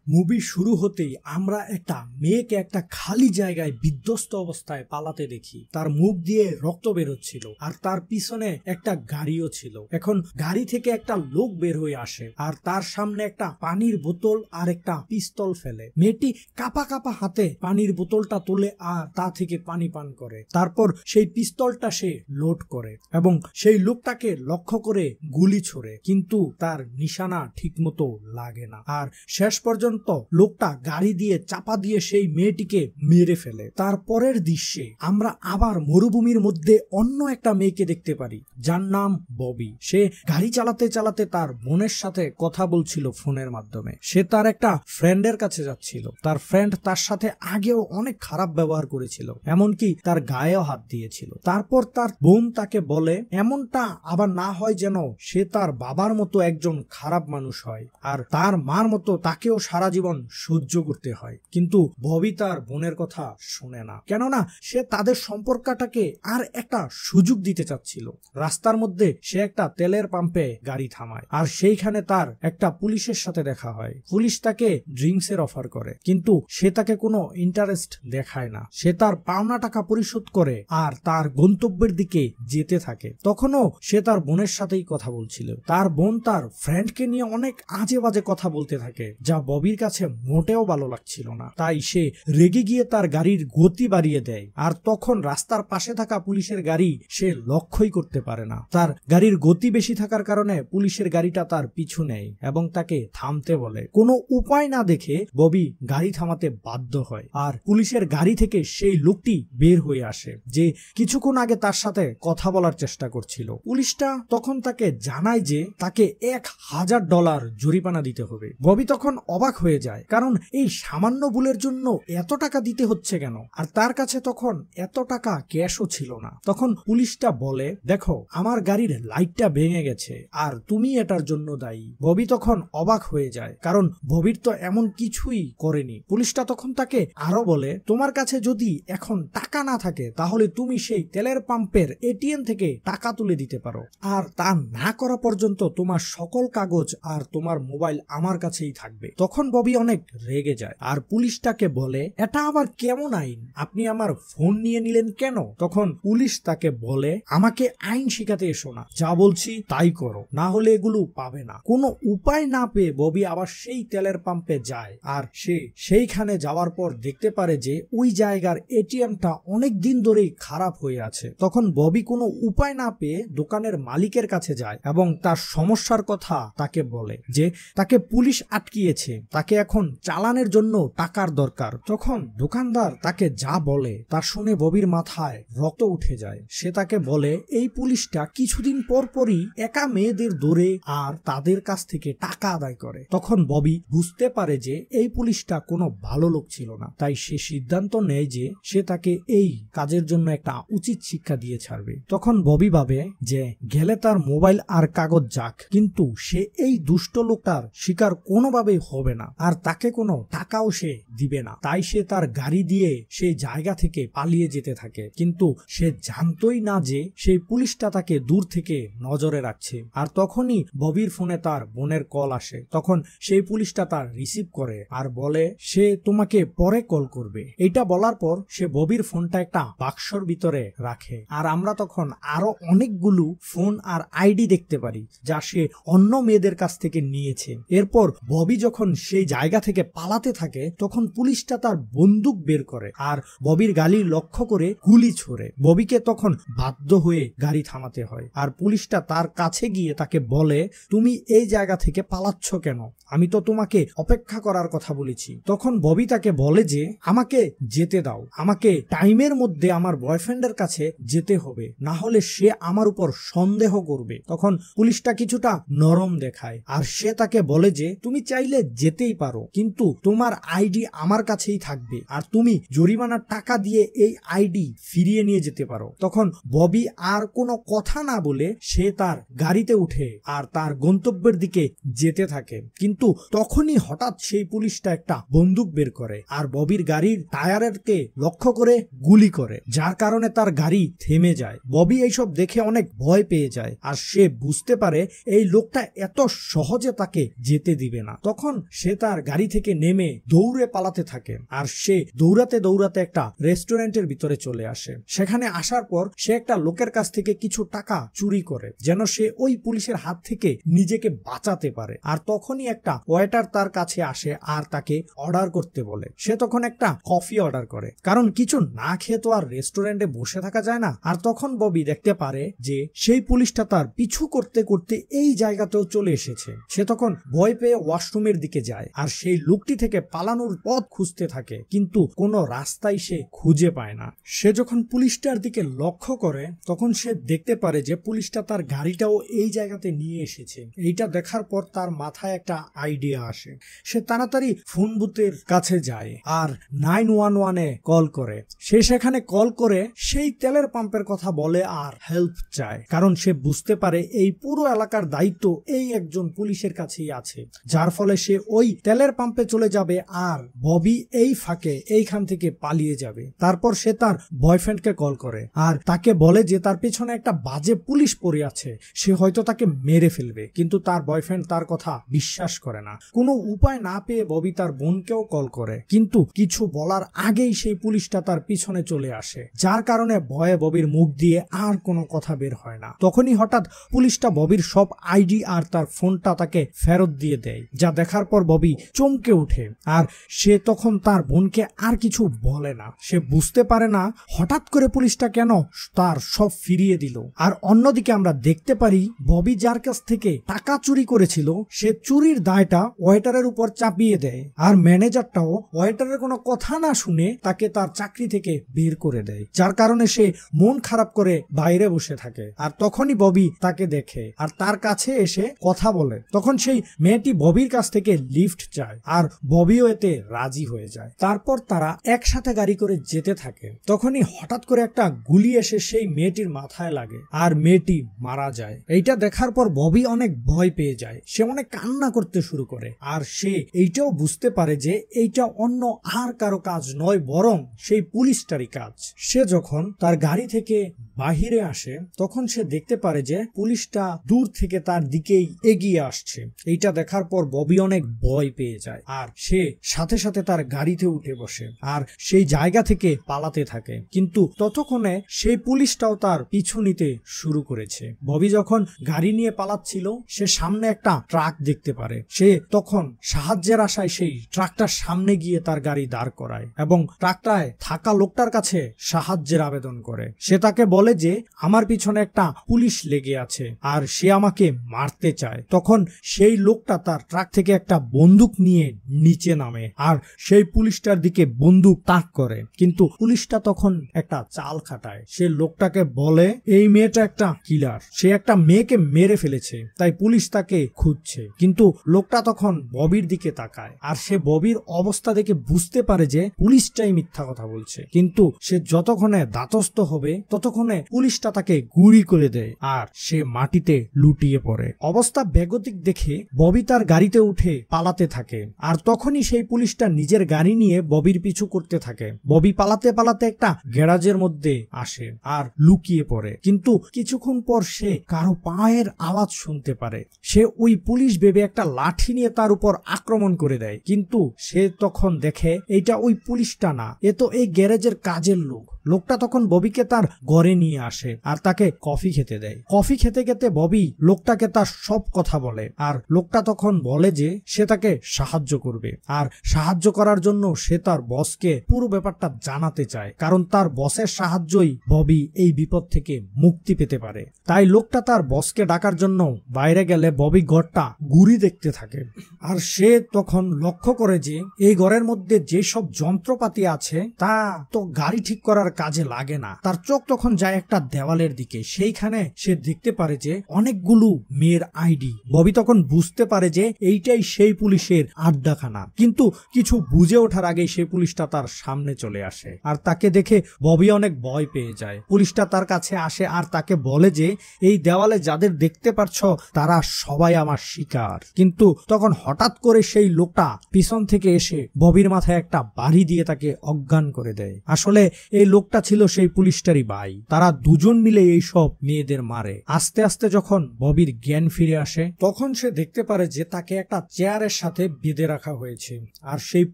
Movie শুরু হতেই আমরা একটা মেয়েকে একটা খালি জায়গায় বিধ্বস্ত অবস্থায় পালাতে দেখি। তার মুখ দিয়ে রক্ত বেরোচ্ছিল আর তার পিছনে একটা গাড়িও ছিল। এখন গাড়ি থেকে একটা লোক বের হয়ে আসে আর তার সামনে একটা পানির বোতল আর একটা পিস্তল ফেলে। মেয়েটি কাপা কাপা হাতে পানির বোতলটা তুলে আর তা থেকে পানি পান করে। তারপর সেই পিস্তলটা সে লোড করে এবং সেই লোকটাকে লক্ষ্য করে গুলি ছোড়ে, কিন্তু তার নিশানা ঠিকমতো লাগে না। আর শেষ পর্যন্ত লোকটা গাড়ি দিয়ে চাপা দিয়ে সেই মেয়েটিকে মেরে ফেলে। তারপরের দৃশ্যে আমরা আবার মরুভূমির মধ্যে অন্য একটা মেয়েকে দেখতে পারি, যার নাম ববি। সে গাড়ি চালাতে চালাতে তার বোনের সাথে কথা বলছিল ফোনের মাধ্যমে। সে তার একটা ফ্রেন্ডের কাছে যাচ্ছিল। তার ফ্রেন্ড তার সাথে আগেও অনেক খারাপ ব্যবহার করেছিল, এমনকি তার গায়েও হাত দিয়েছিল। তারপর তার বোন তাকে বলে এমনটা আবার না হয় যেন সে তার বাবার মতো একজন খারাপ মানুষ হয় আর তার মার মতো তাকেও সারা জীবন সহ্য করতে হয়। কিন্তু ববি তার বোনের কথা শুনে না, কেননা সে তাদের সম্পর্কটাকে আর একটা সুযোগ দিতে চাচ্ছিল। রাস্তার মধ্যে সে একটা তেলের পাম্পে গাড়ি থামায় আর সেইখানে তার একটা পুলিশের সাথে দেখা হয়। পুলিশ তাকে ড্রিঙ্কস এর অফার করে, কিন্তু সে তাকে কোনো ইন্টারেস্ট দেখায় না। সে তার পাওনা টাকা পরিশোধ করে আর তার গন্তব্যের দিকে যেতে থাকে। তখনও সে তার বোনের সাথেই কথা বলছিল। তার বোন তার ফ্রেন্ডকে নিয়ে অনেক আজে বাজে কথা বলতে থাকে, যা ববির কাছে মোটেও ভালো লাগছিল না। তাই সে রেগে গিয়ে তার গাড়ির গতি বাড়িয়ে দেয় আর তখন রাস্তার পাশে থাকা পুলিশের গাড়ি সে লক্ষ্যই করতে পারে না। তার গাড়ির গতি বেশি থাকার কারণে পুলিশের গাড়িটা তার পিছু নেয় এবং তাকে থামতে বলে। কোনো উপায় না দেখে ববি গাড়ি থামাতে বাধ্য হয় আর পুলিশের গাড়ি থেকে সেই লোকটি বের হয়ে আসে, যে কিছুক্ষণ আগে তার সাথে কথা বলার চেষ্টা করছিল। পুলিশটা তখন তাকে জানায় যে তাকে $1000 জরিমানা দিতে হবে। ববি তখন অবাক হয়ে যায়, কারণ এই সামান্য ভুলের জন্য এত টাকা দিতে হচ্ছে কেন? আর তার কাছে তখন এত টাকা ক্যাশও ছিল না। তখন পুলিশটা বলে, দেখো, আমার গাড়ির লাইটটা ভেঙে গেছে আর তুমি এটার জন্য দায়ী। ববি তখন অবাক হয়ে যায়, কারণ ববির তো এমন কিছুই করেনি। পুলিশটা তখন তাকে আরো বলে, তোমার কাছে যদি এখন টাকা না থাকে তাহলে তুমি সেই তেলের পাম্পের এটিএম থেকে টাকা তুলে দিতে পারো, আর তা না করা পর্যন্ত তোমার সকল কাগজ আর তোমার মোবাইল আমার কাছেই থাকবে। তখন ববি অনেক রেগে যায় আর পুলিশটাকে বলে, এটা আবার কেমন আইন? আপনি আমার ফোন নিয়ে নিলেন কেন? তখন পুলিশ তাকে বলে, আমাকে আইন শিখাতে এসো না, যা বলছি তাই করো, না হলে এগুলো পাবে না। কোনো উপায় না পেয়ে ববি আবার সেই তেলের পাম্পে যায় আর সে সেইখানে যাওয়ার পর দেখতে পারে যে ওই জায়গার এটিএমটা অনেক দিন ধরেই খারাপ হয়ে আছে। তখন ববি কোনো উপায় না পেয়ে দোকানের মালিকের কাছে যায় এবং তার সমস্যার কথা তাকে বলে, যে তাকে পুলিশ আটকিয়েছে, তাকে এখন চালানের জন্য টাকার দরকার। তখন দোকানদার তাকে যা বলে তা শুনে ববির মাথায় রক্ত উঠে যায়। সে তাকে বলে, এই পুলিশটা কিছুদিন পর পরই একা মেয়েদের ধরে আর তাদের কাছ থেকে টাকা আদায় করে। তখন ববি বুঝতে পারে যে এই পুলিশটা কোনো ভালো লোক ছিল না। তাই সে সিদ্ধান্ত নেয় যে সে তাকে এই কাজের জন্য একটা উচিত শিক্ষা দিয়ে ছাড়বে। তখন ববি ভাবে যে গেলে তার মোবাইল আর কাগজ যাক, কিন্তু সে এই দুষ্ট লোকটার শিকার কোনোভাবেই হবে না আর তাকে কোনো টাকাও সে দিবে না। তাই সে তার গাড়ি দিয়ে সেই জায়গা থেকে পালিয়ে যেতে থাকে, কিন্তু সে জানতোই না যে সেই পুলিশটা তাকে দূর থেকে নজরে রাখছে। আর তখনই ববির ফোনে তার বোনের কল আসে। তখন সেই পুলিশটা তার রিসিভ করে আর বলে সে তোমাকে পরে কল করবে। এটা বলার পর সে ববির ফোনটা একটা বাক্সর ভিতরে রাখে আর আমরা তখন আরো অনেকগুলো ফোন আর আইডি দেখতে পারি, যা সে অন্য মেয়েদের কাছ থেকে নিয়েছে। এরপর ববি যখন সেই জায়গা থেকে পালাতে থাকে তখন পুলিশটা তার বন্দুক বের করে আর ববির গাড়ি লক্ষ্য করে গুলি ছোড়ে। ববিকে তখন বাধ্য হয়ে গাড়ি থামাতে হয় আর পুলিশটা তার কাছে গিয়ে তাকে বলে, তুমি এই জায়গা থেকে পালাচ্ছ কেন? আমি তো তোমাকে অপেক্ষা করার কথা বলেছি। তখন ববি তাকে বলে যে আমাকে যেতে দাও, আমাকে টাইমের মধ্যে আমার বয়ফ্রেন্ডের কাছে যেতে হবে, না হলে সে আমার উপর সন্দেহ করবে। তখন পুলিশটা কিছুটা নরম দেখায় আর সে তাকে বলে যে তুমি চাইলে যেতেই পারো, কিন্তু তোমার আইডি আমার কাছেই থাকবে আর তুমি জরিমানার টাকা দিয়ে এই আইডি ফিরিয়ে নিয়ে যেতে পারো। তখন ববি আর কোনো কথা না বলে সে তার গাড়িতে উঠে আর তার গন্তব্যের দিকে যেতে থাকে। কিন্তু তখনই হঠাৎ সেই পুলিশটা একটা বন্দুক বের করে আর ববির গাড়ির টায়ারকে লক্ষ্য করে গুলি করে, যার কারণে তার গাড়ি থেমে যায়। ববি এইসব দেখে অনেক ভয় পেয়ে যায় আর সে বুঝতে পারে এই লোকটা এত সহজে তাকে যেতে দিবে না। তখন সে তার গাড়ি থেকে নেমে দৌড়ে পালাতে থাকে আর সে দৌড়াতে দৌড়াতে একটা রেস্টুরেন্টের ভিতরে চলে আসে। সেখানে আসার পর সে একটা লোকের কাছ থেকে কিছু টাকা চুরি করে যেন সে ওই পুলিশের হাত থেকে নিজেকে বাঁচাতে পারে। আর তখনই একটা ওয়েটার তার কাছে আসে আর তাকে অর্ডার করতে বলে। সে তখন একটা কফি অর্ডার করে, কারণ কিছু না খেয়ে তো আর রেস্টুরেন্টে বসে থাকা যায় না। আর তখন ববি দেখতে পারে যে সেই পুলিশটা তার পিছু করতে করতে এই জায়গাতেও চলে এসেছে। সে তখন ভয় পেয়ে ওয়াশরুমের দিকে যায় আর সেই লোকটি থেকে পালানোর পথ খুঁজতে থাকে, কিন্তু কোনো রাস্তাই সে খুঁজে পায় না। সে যখন পুলিশটার দিকে লক্ষ্য করে তখন সে দেখতে পারে যে পুলিশটা তার গাড়িটাও এই জায়গাতে নিয়ে এসেছে। এইটা দেখার পর তার মাথায় একটা আইডিয়া আসে। সে তাড়াতাড়ি ফোন বুথের কাছে যায় আর 911-এ কল করে। সে সেখানে কল করে সেই তেলের পাম্পের কথা বলে আর হেল্প চায়, কারণ সে বুঝতে পারে এই পুরো এলাকার দায়িত্ব এই একজন পুলিশের কাছেই আছে, যার ফলে সে ওই তেলের পাম্পে চলে যাবে আর ববি এই ফাঁকে এইখান থেকে পালিয়ে যাবে। তারপর সে তার বয়ফ্রেন্ডকে কল করে আর তাকে বলে যে তার পেছনে একটা বাজে পুলিশ পড়ে আছে, সে হয়তো তাকে মেরে ফেলবে। কিন্তু তার বয়ফ্রেন্ড তার কথা বিশ্বাস করে না। কোনো উপায় না পেয়ে ববি তার বোনকেও কল করে, কিন্তু কিছু বলার আগেই সেই পুলিশটা তার পিছনে চলে আসে, যার কারণে ভয়ে ববির মুখ দিয়ে আর কোনো কথা বের হয় না। তখনই হঠাৎ পুলিশটা ববির সব আইডি আর তার ফোনটা তাকে ফেরত দিয়ে দেয়, যা দেখার পর ববি চমকে ওঠে। আর সে তখন তার বোনকে আর কিছু বলে না। সে বুঝতে পারে না হঠাৎ করে পুলিশটা কেন তার সব ফিরিয়ে দিল। আর অন্যদিকে আমরা দেখতে পারি ববি যার কাছ থেকে টাকা চুরি করেছিল সে চুরির দায়টা ওয়েটারের উপর চাপিয়ে দেয়, আর ম্যানেজারটাও ওয়েটারের কোনো কথা না শুনে তাকে তার চাকরি থেকে বের করে দেয়, যার কারণে সে মন খারাপ করে বাইরে বসে থাকে। আর তখনই ববি তাকে দেখে আর তার কাছে এসে কথা বলে। তখন সেই মেয়েটি ববির কাছ থেকে লিফট চায় আর ববিও এতে রাজি হয়ে যায়। তারপর তারা একসাথে গাড়ি করে যেতে থাকে। তখনই হঠাৎ করে একটা গুলি এসে সেই মেয়েটির মাথায় লাগে আর মেয়েটি মারা যায়। এইটা দেখার পর ববি অনেক ভয় পেয়ে যায়, সে অনেক কান্না করতে শুরু করে। আর সে এইটাও বুঝতে পারে যে এইটা অন্য আর কারো কাজ নয়, বরং সেই পুলিশটারই কাজ। সে যখন তার গাড়ি থেকে বাহিরে আসে তখন সে দেখতে পারে যে পুলিশটা দূর থেকে তার দিকেই এগিয়ে আসছে। এইটা দেখার পর ববি অনেক ভয় পেয়ে যায় আর সে সাথে সাথে তার গাড়িতে উঠে বসে আর সেই জায়গা থেকে পালাতে থাকে। কিন্তু ততক্ষণে সেই পুলিশটাও তার পিছু নিতে শুরু করেছে। ববি যখন গাড়ি নিয়ে পালাচ্ছিল সে সামনে একটা ট্রাক দেখতে পারে। সে তখন সাহায্যের আশায় সেই ট্রাকটার সামনে গিয়ে তার গাড়ি দাঁড় করায় এবং ট্রাকটায় থাকা লোকটার কাছে সাহায্যের আবেদন করে। সে তাকে বলে যে আমার পিছনে একটা পুলিশ লেগে আছে আর সে আমাকে মারতে চায়। তখন সেই লোকটা তার ট্রাক থেকে একটা বন্দুক নিয়ে নিচে নামে আর সেই পুলিশটার দিকে বন্দুক তাক করে, কিন্তু পুলিশটা তখন একটা চাল খাটায়। সে লোকটাকে বলে এই মেয়েটা একটা কিলার, সে একটা মেয়েকে মেরে ফেলেছে, তাই পুলিশ তাকে খুঁজছে। কিন্তু লোকটা তখন ববির দিকে তাকায় আর সে ববির অবস্থা দেখে বুঝতে পারে যে পুলিশটাই মিথ্যা কথা বলছে। কিন্তু সে যতক্ষণে দাতস্থ হবে ততক্ষণে পুলিশটা তাকে গুলি করে দেয় আর সে মাটিতে লুটিয়ে পড়ে। অবস্থা বেগতিক দেখে ববি তার গাড়িতে উঠে পালাতে থাকে আর তখনই সেই পুলিশটা নিজের গাড়ি নিয়ে ববির পিছু করতে থাকে। ববি পালাতে পালাতে একটা গ্যারাজের মধ্যে আসে আর লুকিয়ে পড়ে, কিন্তু কিছুক্ষণ পর সে কারো পায়ের আওয়াজ শুনতে পারে। সে ওই পুলিশ ভেবে একটা লাঠি নিয়ে তার উপর আক্রমণ করে দেয়, কিন্তু সে তখন দেখে এইটা ওই পুলিশটা না, এ তো এই গ্যারেজের কাজের লোক। লোকটা তখন ববিকে তার ঘরে নিয়ে আসে আর তাকে কফি খেতে দেয়। কফি খেতে খেতে ববি লোকটাকে তার সব কথা বলে আর লোকটা তখন বলে যে সে তাকে সাহায্য করবে আর সাহায্য করার জন্য সে তার বসকে পুরো ব্যাপারটা জানাতে চায়, কারণ তার বসের সাহায্যই ববি এই বিপদ থেকে মুক্তি পেতে পারে। তাই লোকটা তার বসকে ডাকার জন্য বাইরে গেলে ববি ঘরটা ঘুরি দেখতে থাকে আর সে তখন লক্ষ্য করে যে এই ঘরের মধ্যে যেসব যন্ত্রপাতি আছে তা তো গাড়ি ঠিক করার কাজে লাগে না। তার চোখ তখন যায় একটা দেওয়ালের দিকে, সেইখানে সে দেখতে পারে যে অনেকগুলো মেয়ের আইডি। ববি তখন বুঝতে পারে যে এইটাই সেই পুলিশের আড্ডাখানা, কিন্তু কিছু বুঝে ওঠার আগে সেই পুলিশটা তার সামনে চলে আসে আর তাকে দেখে ববি অনেক ভয় পেয়ে যায়। পুলিশটা তার কাছে আসে আর তাকে বলে যে এই দেওয়ালে যাদের দেখতে পাচ্ছ তারা সবাই আমার শিকার। কিন্তু তখন হঠাৎ করে সেই লোকটা পিছন থেকে এসে ববির মাথায় একটা বাড়ি দিয়ে তাকে অজ্ঞান করে দেয়। আসলে এই লোকটা ছিল সেই পুলিশটারই ভাই। তারা দুজন মিলে এই সব মেয়েদের মারে। আস্তে আস্তে যখন ববির জ্ঞান ফিরে আসে তখন সে দেখতে পারে যে তাকে একটা চেয়ারের সাথে বেঁধে রাখা হয়েছে আর সেই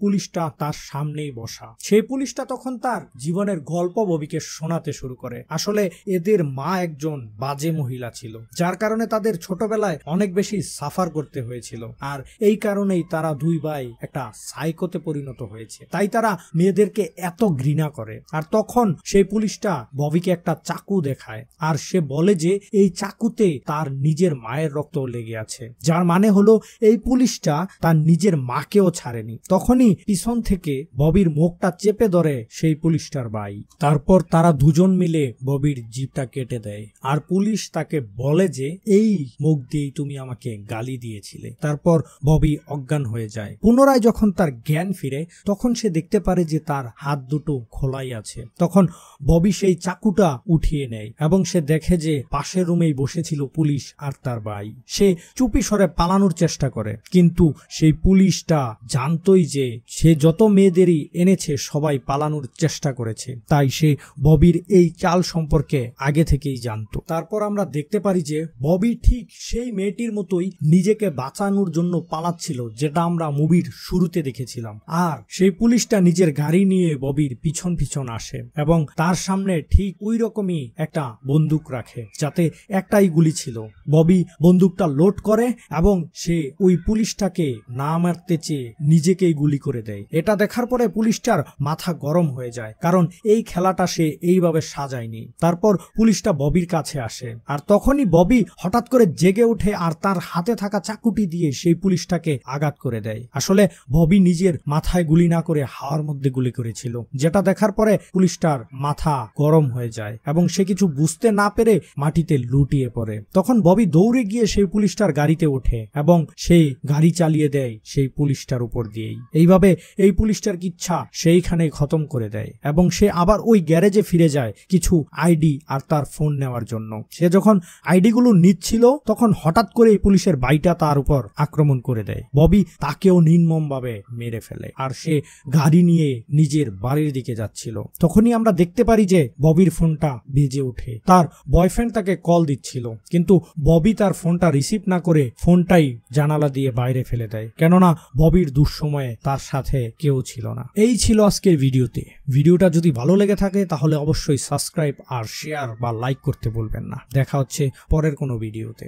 পুলিশটা তার সামনেই বসা। সেই পুলিশটা তখন তার জীবনের গল্প ববিকে শোনাতে শুরু করে। আসলে এদের মা একজন বাজে মহিলা ছিল, যার কারণে তাদের ছোটবেলায় অনেক বেশি সাফার করতে হয়েছিল, আর এই কারণেই তারা দুই ভাই একটা সাইকোতে পরিণত হয়েছে। তাই তারা মেয়েদেরকে এত ঘৃণা করে। আর তখন সেই পুলিশটা ববিকে একটা চাকু দেখায় আর সে বলে যে এই চাকুতে তার নিজের মায়ের রক্ত লেগে আছে, যার মানে হলো এই পুলিশটা তার নিজের মাকেও ছাড়েনি। তখনই পিছন থেকে ববির মুখটা চেপে ধরে সেই পুলিশটার ভাই। তারপর তারা দুজন মিলে ববির জিভটা কেটে দেয় আর পুলিশ তাকে বলে যে এই মুখ দিয়েই তুমি আমাকে গালি দিয়েছিলে। তারপর ববি অজ্ঞান হয়ে যায়। পুনরায় যখন তার জ্ঞান ফিরে তখন সে দেখতে পারে যে তার হাত দুটো খোলাই আছে। তখন ববি সেই চাকুটা উঠিয়ে নেয় এবং সে দেখে যে পাশের রুমেই বসেছিল পুলিশ আর তার ভাই। সে চুপি সরে পালানোর চেষ্টা করে, কিন্তু সেই পুলিশটা জানতোই যে সে যত মেয়েদেরই এনেছে সবাই পালানোর চেষ্টা করেছে, তাই সে ববির এই চাল সম্পর্কে আগে থেকেই জানতো। তারপর আমরা দেখতে পারি যে ববি ঠিক সেই মেয়েটির মতোই নিজেকে বাঁচানোর জন্য পালাচ্ছিল, যেটা আমরা মুভির শুরুতে দেখেছিলাম। আর সেই পুলিশটা নিজের গাড়ি নিয়ে ববির পিছন পিছন আসে এবং তার সামনে ঠিক ওই রকমই একটা বন্দুক রাখে, যাতে একটাই গুলি ছিল। ববি বন্দুকটা লোড করে এবং সে ওই পুলিশটাকে না মারতে চেয়ে নিজেকেই গুলি করে দেয়। এটা দেখার পরে পুলিশটার মাথা গরম হয়ে যায়, কারণ এই খেলাটা সে এইভাবে সাজায়নি। তারপর পুলিশটা ববির কাছে আসে আর তখনই ববি হঠাৎ করে জেগে ওঠে আর তার হাতে থাকা চাকুটি দিয়ে সেই পুলিশটাকে আঘাত করে দেয়। আসলে ববি নিজের মাথায় গুলি না করে হাওয়ার মধ্যে গুলি করেছিল, যেটা দেখার পরে পুলিশটার মাথা গরম হয়ে যায় এবং সে কিছু বুঝতে না পেরে মাটিতে লুটিয়ে পড়ে। তখন ববি দৌড়ে গিয়ে সেই পুলিশটার গাড়িতে ওঠে এবং সেই গাড়ি চালিয়ে দেয় সেই পুলিশটার উপর দিয়েই। এইভাবে এই পুলিশটার ইচ্ছা সেইখানে খতম করে দেয় এবং সে আবার ওই গ্যারেজে ফিরে যায় কিছু আইডি আর তার ফোন নেওয়ার জন্য। সে যখন আইডিগুলো নিচ্ছিল তখন হঠাৎ করে এই পুলিশের ভাইটা তার উপর আক্রমণ করে দেয়। ববি তাকেও নির্মমভাবে মেরে ফেলে আর সে গাড়ি নিয়ে নিজের বাড়ির দিকে যাচ্ছিল। তখনই আমরা দেখতে পারি যে ববির ফোনটা বেজে ওঠে। তার বয়ফ্রেন্ড তাকে কল দিচ্ছিল, কিন্তু ববি তার ফোনটা রিসিভ না করে ফোনটাই জানালা দিয়ে বাইরে ফেলে দেয়, কেননা ববির দুঃসময়ে তার সাথে কেউ ছিল না। এই ছিল আজকের ভিডিওতে। ভিডিওটা যদি ভালো লেগে থাকে তাহলে অবশ্যই সাবস্ক্রাইব আর শেয়ার বা লাইক করতে ভুলবেন না। দেখা হচ্ছে পরের কোনো ভিডিওতে।